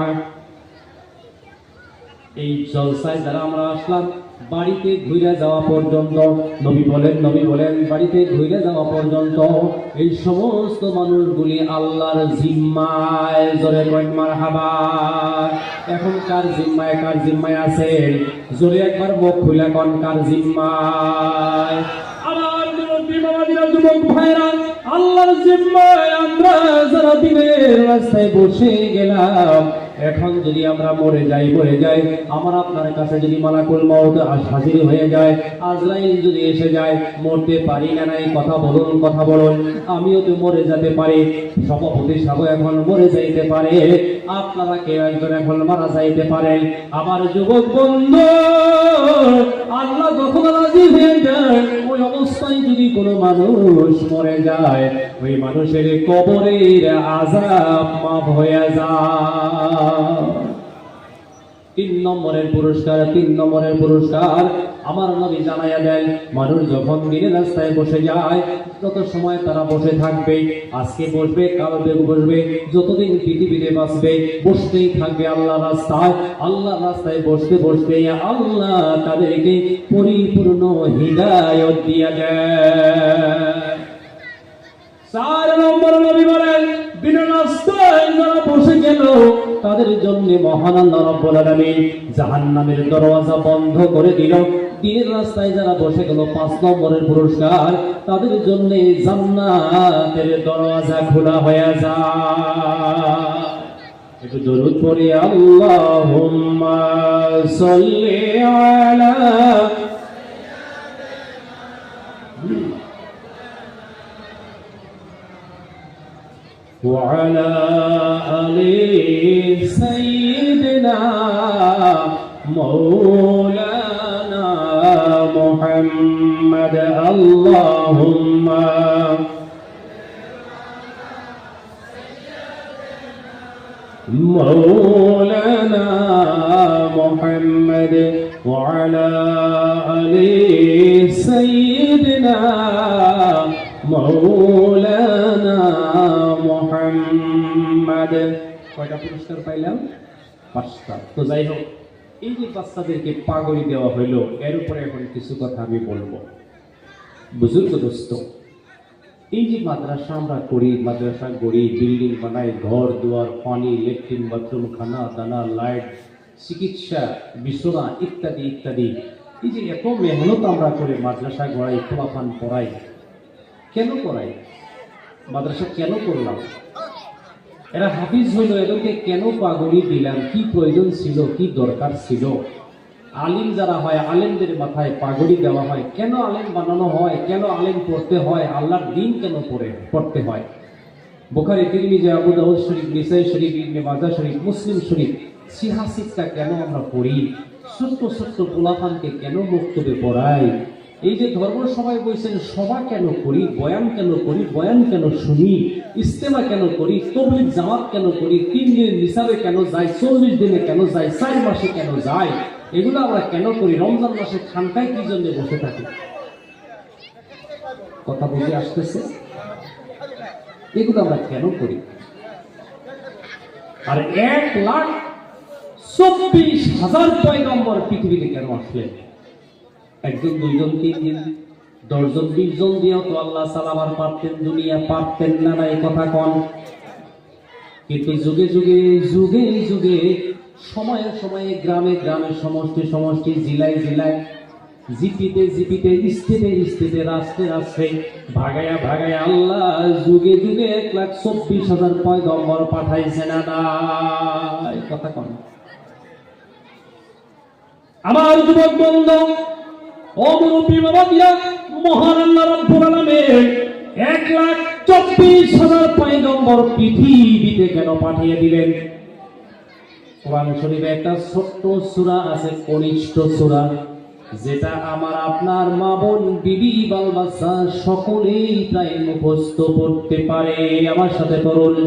এই জলসায় যারা আমরা আসলাম, বাড়িতে ঘুরে যাওয়া পর্যন্ত, নবী বলেন বাড়িতে ঘুরে যাওয়া পর্যন্ত এই সমস্ত মানুষগুলি আল্লাহর জিম্মায়। জোরে করেন মারহাবা। এখন কার জিম্মায় আছে? জোরে একবার মুখ খুলে কোন কার জিম্মায়? আমার যুবক ভাইরা, আল্লাহর জিম্মায় আমরা যারা দিনের রাস্তায় বসে গেলাম, এখন যদি আমরা মরে যাই, আমার আপনার কাছে যদি মালাকুল মউত হাজির হয়ে যায়, আজরাইল যদি এসে যায়, মরতে পারি না নাই, কথা বলুন, আমিও তো মরে যেতে পারি, সভাপতি সাহেব এখন মরে যাইতে পারে, আপনারা কেউ একজন এখন মারা যাইতে পারে। আমার যুবক বন্ধু, আল্লাহ যখন রাজি হয়ে যায়, ওই অবস্থায় যদি কোনো মানুষ মরে যায়, ওই মানুষের কবরের আযাব মাফ হয়ে যায়। 3 নম্বরের পুরস্কার আমার নবী জানাইয়া দেন, মানুষ যখন দিনের রাস্তায় বসে যায়, তত সময় তারা বসে থাকবে, আজকে বসবে, কালকে বসবে, যতদিন পৃথিবীতে বাঁচবে বসতেই থাকবে আল্লাহর রাস্তায় বসতে আল্লাহ তাদেরকে পরিপূর্ণ হিদায়াত দিয়া দেয়। 4 নম্বর নবী বলেন, দিনের রাস্তায় যারা বসে গেল, তাদের জন্য মহান আল্লাহ রাব্বুল আলামিন জাহান্নামের দরওয়াজা বন্ধ করে দিল। দিনের রাস্তায় যারা বসে গেল, 5 নম্বরের পুরস্কার, তাদের জন্য জান্নাতের দরওয়াজা খোলা হয়ে যায়। একটু দরুদ পড়ি, আল্লাহুম্মা সাল্লি আলা। وعلى آل سيدنا مولانا محمد اللهم مولانا محمد وعلى آل سيدنا مولانا محمد কয়টা পুরস্কার পাইলাম? 5টা। তো যাই হোক, এই যে বাচ্চাদেরকে পাগড়ি দেওয়া হইল, এর উপরে এখন কিছু কথা আমি বলবো। বুজুর্গ দোস্ত, এই যে মাদ্রাসা আমরা করি, মাদ্রাসা গড়ি, বিল্ডিং বানাই, ঘর দুয়ার, পানি, ল্যাট্রিন, বাথরুম, খানা দানা, লাইট, চিকিৎসা, বিছানা ইত্যাদি ইত্যাদি, এই যে এত মেহনত আমরা করে মাদ্রাসা গড়াই, খোলাফান পড়াই, কেন করাই? মাদ্রাসা কেন করলাম? এরা হাফিজ হইল, এদেরকে কেন পাগড়ি দিলাম? কি প্রয়োজন ছিল? কি দরকার ছিল? আলিম যারা হয়, আলেমদের মাথায় পাগড়ি দেওয়া হয়। কেন আলেম বানানো হয়? কেন আলেম পড়তে হয়? আল্লাহর দিন কেন পড়তে হয়? বুখারী, তিরমিজি, আবু দাউদ শরীফ, নিসাই শরীফ, ইবনে মাজাহ শরীফ, মুসলিম শরীফ, সিহাসিকটা কেন আমরা পড়ি? ছোট্ট ছোট্ট পোলাপানকে কেন বক্তব্যে পড়াই? এই যে ধর্ম সভায় বলছেন, সভা কেন করি? বয়ান কেন করি? বয়ান কেন শুনি? ইস্তেমা কেন করি? তাবলীগ জামাত কেন করি? 3 দিনের নিসাবে কেন যাই? 40 দিনে কেন যাই? 4 মাসে কেন যাই? এগুলো আমরা কেন করি? রমজান মাসে খানকায় কি জন্য বসে থাকি? কথা বুঝে আসতেছে? এগুলো আমরা কেন করি? আর 1,24,000 পয়গম্বর পৃথিবীতে কেন আসলেন? 1 জন, 2 জন, 3 জন, 10 জন, 20 জন দিয়েও তো আল্লাহ সালাবার পারতেন, দুনিয়া পারতেন না, না এই কথা কন। কিন্তু যুগে যুগে যুগে যুগে, সময়ে সময়ে, গ্রামে গ্রামে, সমষ্টি সমষ্টি, জেলায় জেলায়, জিপিতে জিপিতে, স্টেটে স্টেটে, রাষ্ট্রে রাষ্ট্রে, ভাগায়া ভাগায়া আল্লাহ যুগে যুগে 1,24,000 পয়গম্বর পাঠাইছে না নাই? কথা কন। আমার যুবক বন্ধু ও মুরব্বী বাবাজিরা, মহান আল্লাহ রাব্বুল আলামিন 1,24,000 পয়গম্বর পৃথিবীতে কেন পাঠিয়ে দিলেন? কোরআন শরীফে একটা ছোট্ট সূরা আছে, কনিষ্ঠ সূরা, যেটা আমার আপনার মা বোন, বিবি, বাল বাচ্চা সকলেই প্রায় মুখস্থ করতে পারে। আমার সাথে পড়ুন,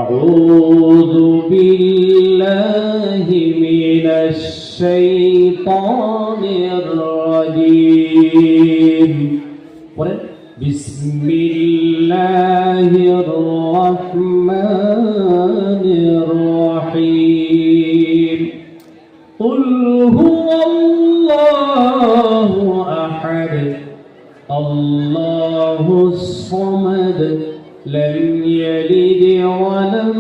আউযু বিল্লাহি মিনাশ শাইতানির রাজীম। পড়েন, বিসমিল্লাহির রাহমানির রাহিম। কুল হুয়াল্লাহু আহাদ, আল্লাহুস সামাদ, লাম ইয়ালিদ ওয়া লাম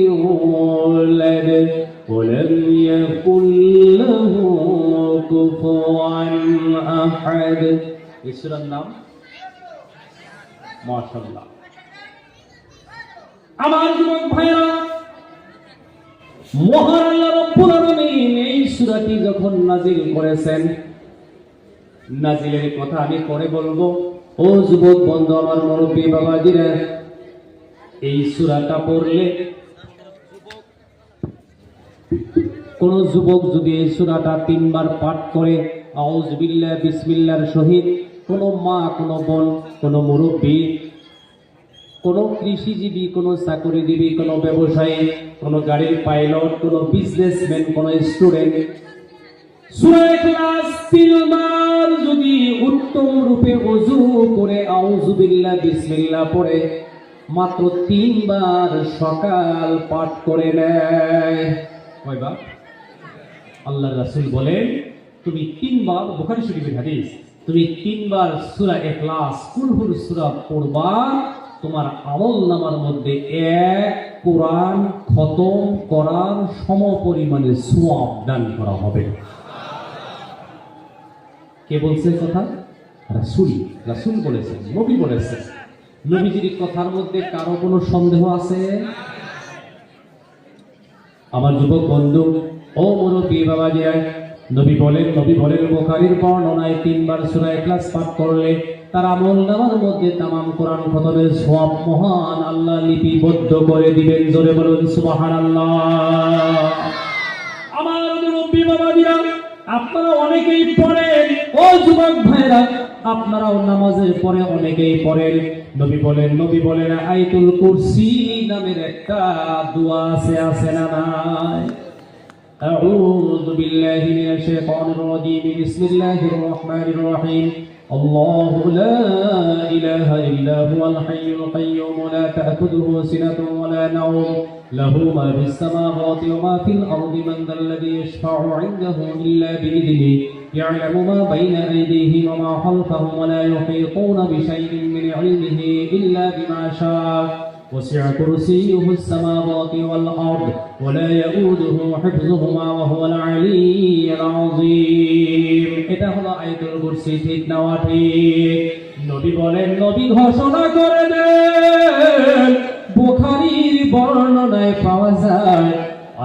ইউলাদ ওয়া লাম ইয়াকুল লাহু কুফুয়ান আহাদ। এই সূরার নাম, মাশাআল্লাহ। আমার যুবক ভাইরা, মহান আল্লাহ রাব্বুল আলামিন এই সূরাটি যখন নাযিল করেছেন, নাযিলের কথা আমি পরে বলবো। ও যুবক বন্ধু, আমার মুরব্বী বাবাজিরা, এই সূরাটা পড়লে কোন যুবক যদি এই সূরাটা 3 বার পাঠ করে, আউযু বিল্লাহ, বিসমিল্লাহর সহিত, কোন মা, কোন বোন, কোন মুরব্বী, কোন কৃষিজীবী, কোন চাকরিজীবী, কোন ব্যবসায়ী, কোন গাড়ির পাইলট, কোন বিজনেসম্যান, কোন স্টুডেন্ট, সূরা ইখলাস 3 বার যদি উত্তম রূপে ওযু করে আউযু বিল্লাহ, বিসমিল্লাহ পড়ে মাত্র 3 বার সকাল পাঠ করে নেয়, কয়বার? আল্লাহর রাসূল বলেন, তুমি 3 বার, বুখারী শরীফের হাদিস, তুমি 3 বার সূরা ইখলাস, কুল হুর সূরা পড়বা, তোমার আমলনামার মধ্যে 1 কোরআন খতম করার সমপরিমাণে সওয়াব দান করা হবে। কে বলছে কথা? রাসূল। রাসূল বলেছেন, নবী বলেছেন। নবীজির কথার মধ্যে কারো কোনো সন্দেহ আছে? আমার যুবক বন্ধু, ও মুরব্বী বাবাজি, নবী বলেন বুখারীর বর্ণনায় 3 বার সূরা ইখলাস পাঠ করলে তার আমলনামার মধ্যে তামাম কোরআন খতমের সওয়াব মহান আল্লাহ লিপিবদ্ধ করে দিবেন। জোরে বলুন সুবহানাল্লাহ। আমার মুরব্বী বাবাজিরা, আপনারা অনেকেই পড়েন, ও যুবক ভাইরা আপনারাও নামাজের পরে অনেকেই পড়েন। নবী বলেন আয়াতুল কুরসি নামের একটা দোয়া আছে না নাই? আউযু বিল্লাহি মিনাশ শাইতানির রাজীম। বিসমিল্লাহির রহমানির রহিম। আল্লাহু লা ইলাহা ইল্লা হুয়াল হাইয়ুল কাইয়্যুম লা তা'খুযুহু সিনাতুন ওয়া লা নাওম লাহু মা ফিস সামাওয়াতি ওয়া মা ফিল আরদি মান যাল্লাযী ইয়াশফা'ু 'ইনদাহু ইল্লা বিইذনিহি يعلم ما بين أيديهم وما خلفهم ولا يحيطون بشيء من علمه إلا بما شاء وسع كرسيه السماوات والأرض ولا يؤوده حفظهما وهو العلي العظيم। এটা হলো আয়াতুল কুরসি, ঠিক না ঠিক? নবী ঘোষণা করে দেন, বুখারীর বর্ণনায় পাওয়া যায়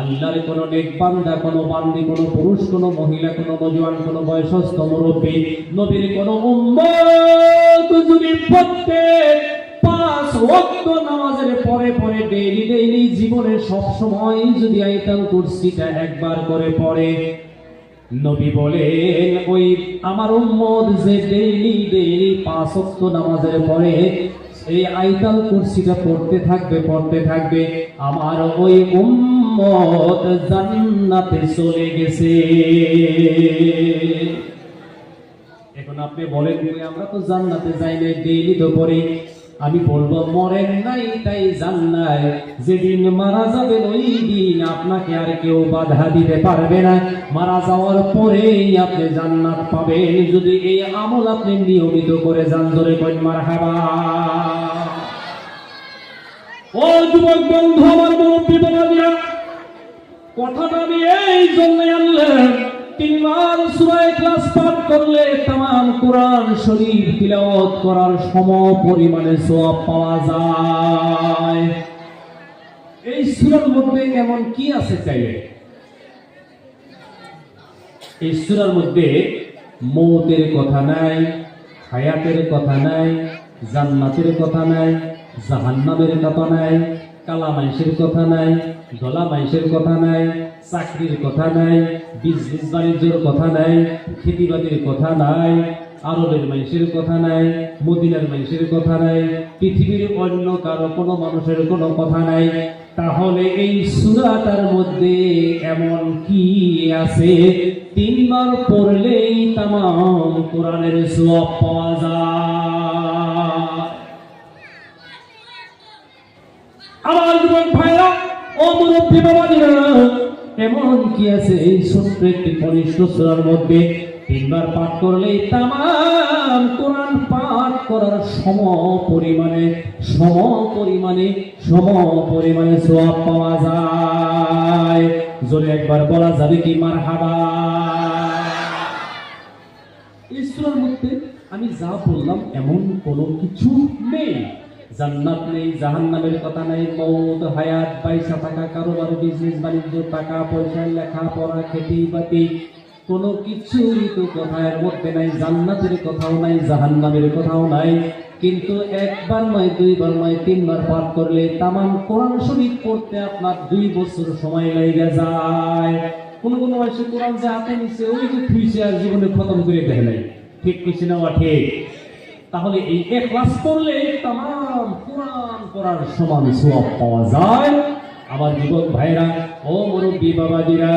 আল্লাহর কোন নেক বান্দা, কোন বান্দি, কোন পুরুষ, কোন মহিলা, কোন নওজোয়ান, কোন বয়স্ক মুরব্বী, নবীর কোন উম্মত যদি প্রত্যেক 5 ওয়াক্ত নামাজের পরে ডেইলি জীবনে সব সময় যদি আয়াতুল কুরসিটা একবার করে পড়ে, নবী বলেন ওই আমার উম্মত যে ডেইলি 5 ওয়াক্ত নামাজের পরে এই আয়াতুল কুরসিটা পড়তে থাকবে, আমার ওই উম্মত জান্নাতে চলে গেছে। এখন আপনি বলেন আমরা তো জান্নাতে যাই না, ডেইলি তো পড়ি। আমি বলবো মরেন নাই তাই জান্নাত, যেদিন মারা যাবেন ওই দিন আপনাকে আর কেউ বাধা দিতে পারবে না। মারা যাওয়ার পরেই আপনি জান্নাত পাবেন যদি এই আমল আপনি নিয়মিত করে যান। জোরে কইন মারহাবা। ও যুবক বন্ধু, আমার মুরব্বী বাবাজিরা, কথাটা আমি এই জন্য আনলাম, 3 বার সূরা ইখলাস পাঠ করলে তামাম কোরআন শরীফ তিলাওয়াত করার সম পরিমাণে সওয়াব পাওয়া যায়। এই সূরার মধ্যে এমন কি আছে চাইলে? এই সূরার মধ্যে মৌতের কথা নাই, হায়াতের কথা নাই, জান্নাতের কথা নাই, জাহান্নামের কথা নাই, কালা মাইশের কথা নাই, দলা মাইশের কথা নাই, চাকরির কথা নাই, বিজনেস বাণিজ্যের কথা নাই, খেতিবাদের কথা নাই, আরবের মাইশের কথা নাই, মদিনার মাইশের কথা নাই, পৃথিবীর অন্য কারো কোনো মানুষের কোনো কথা নাই। তাহলে এই সূরাটার মধ্যে এমন কি আছে 3 বার পড়লেই তামাম কোরআনের সওয়াব পাওয়া যায়? আমার যুবক ভাইরা, ও মুরব্বী বাবাজিরা, এমন কি আছে এই ছোট্ট একটি কনিষ্ঠ সূরার মধ্যে 3 বার পাঠ করলেই তামাম কোরআন পাঠ করার সম পরিমাণে সওয়াব পাওয়া যায়? জোরে একবার বলা যাবে কি মারহাবা? এই সূরার মধ্যে আমি যা বললাম এমন কোনো কিছু নেই। জান্নাত নেই, জাহান্নামের কথা নাই, মৌত, হায়াত, পয়সা টাকা, কারোবার, বিজনেস বাণিজ্য, টাকা পয়সা, লেখাপড়া, খেতি বাতি, কোনো কিছুই তো কথার মধ্যে নাই। জান্নাতের কথাও নাই, জাহান্নামের কথাও নাই। কিন্তু 1 বার নয়, 2 বার নয়, 3 বার পাঠ করলে তামাম কোরআন শরীফ পড়তে আপনার 2 বছর সময় লেগে যায়। কোন মাসে কোরআন যে হাতে নিচ্ছে ওই যে থুইছে আর জীবনে খতম করে দেয় নাই। ঠিক কিছু না? ঠিক। তাহলে এই ইখলাস পড়লে তামাম কোরআন পড়ার সমান সওয়াব পাওয়া যায়। আমার যুবক ভাইরা, ও মুরব্বী বাবাজিরা,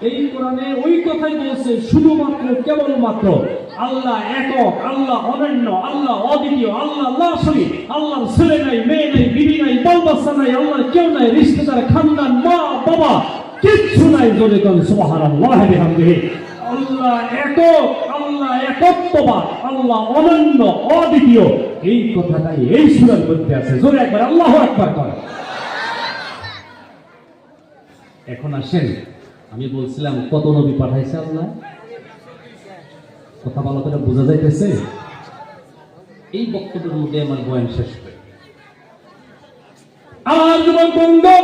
এই কোরআনে ওই কথাই বলছে, শুধুমাত্র কেবলমাত্র আল্লাহ একক, আল্লাহ অনন্য, আল্লাহ অদ্বিতীয়, আল্লাহ লা শরীক, আল্লাহর ছেলে নাই, মেয়ে নাই, বিবি নাই, বাল বাচ্চা নাই, আল্লাহর কেউ নাই, রিশতেদার, খানদান, মা বাবা কিচ্ছু নাই। জোরে কোন সুবহানাল্লাহ বিহামদিহি। আল্লাহ একক, আল্লাহ একত্ববাদ, আল্লাহ অনন্য, অদ্বিতীয়, এই কথাটাই এই সূরার মধ্যে আছে। জোরে একবার আল্লাহু আকবার করেন। এখন আসেন, আমি বলছিলাম কত নবী পাঠাইছে আল্লাহ, কথা ভালো করে বোঝা যাইতেছে? এই বক্তব্যের মধ্যে আমার বয়ান শেষ হবে। আমার যুবক বন্ধু,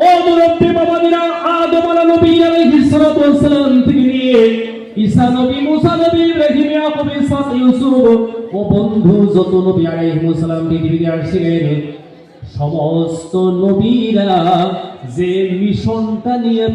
ও মুরব্বী বাবাজিরা, আদম আলাইহিস সালাতু ওয়াস সালাম থেকে নিয়ে ঈসা নবী, মুসা নবী, ইব্রাহিম, ইয়াকুব, ইসহাক, ইউসুফ ও বন্ধু যত নবী আলাইহিস সালাম পৃথিবীতে আসছিলেন, সমস্ত নবীরা যে মিশনটা নিয়ে